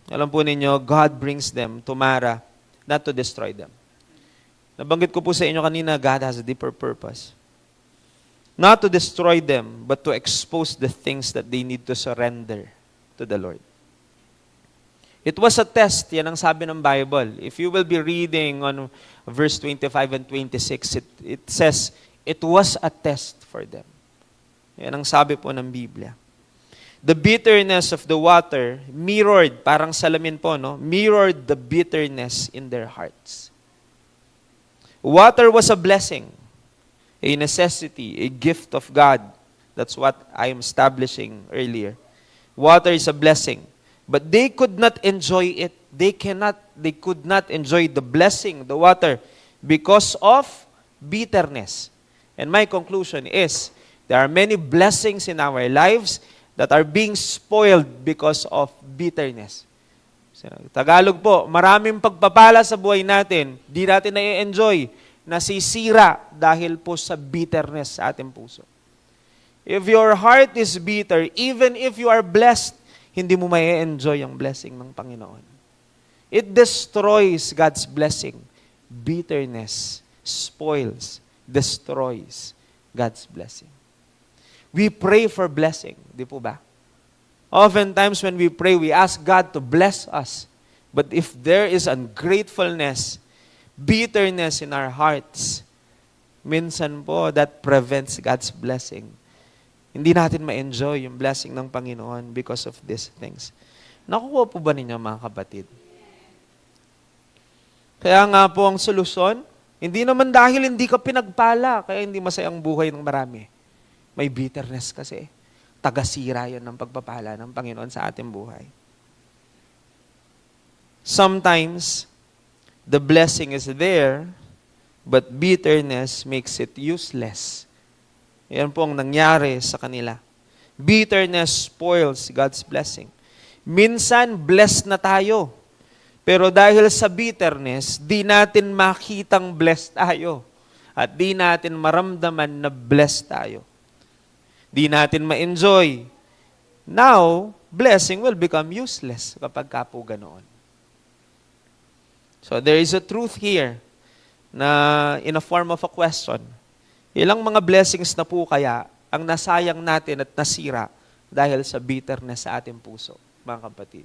Alam po ninyo, God brings them to Mara, not to destroy them. Nabanggit ko po sa inyo kanina, God has a deeper purpose. Not to destroy them, but to expose the things that they need to surrender to the Lord. It was a test, yan ang sabi ng Bible. If you will be reading on verse 25 and 26, it says, it was a test for them. Yan ang sabi po ng Biblia. The bitterness of the water mirrored, parang salamin po, no? Mirrored the bitterness in their hearts. Water was a blessing, a necessity, a gift of God. That's what I am establishing earlier. Water is a blessing. But they could not enjoy it. They could not enjoy the blessing, the water, because of bitterness. And my conclusion is, there are many blessings in our lives that are being spoiled because of bitterness. Tagalog po, maraming pagpapala sa buhay natin, di natin na-enjoy, nasisira dahil po sa bitterness sa ating puso. If your heart is bitter, even if you are blessed, hindi mo ma-enjoy ang blessing ng Panginoon. It destroys God's blessing. Bitterness spoils, destroys God's blessing. We pray for blessing, di po ba? Oftentimes when we pray, we ask God to bless us. But if there is ungratefulness, bitterness in our hearts, minsan po that prevents God's blessing. Hindi natin ma-enjoy yung blessing ng Panginoon because of these things. Nakuha po ba ninyo mga kapatid? Kaya nga po ang solusyon, hindi naman dahil hindi ka pinagpala, kaya hindi masayang buhay ng marami. May bitterness kasi. Tagasira yan ng pagpapala ng Panginoon sa ating buhay. Sometimes, the blessing is there, but bitterness makes it useless. Yan po ang nangyari sa kanila. Bitterness spoils God's blessing. Minsan, blessed na tayo. Pero dahil sa bitterness, di natin makitang blessed tayo. At di natin maramdaman na blessed tayo. Di natin ma-enjoy. Now, blessing will become useless kapag ka po ganoon. So there is a truth here na in a form of a question. Ilang mga blessings na po kaya ang nasayang natin at nasira dahil sa bitterness sa ating puso, mga kapatid?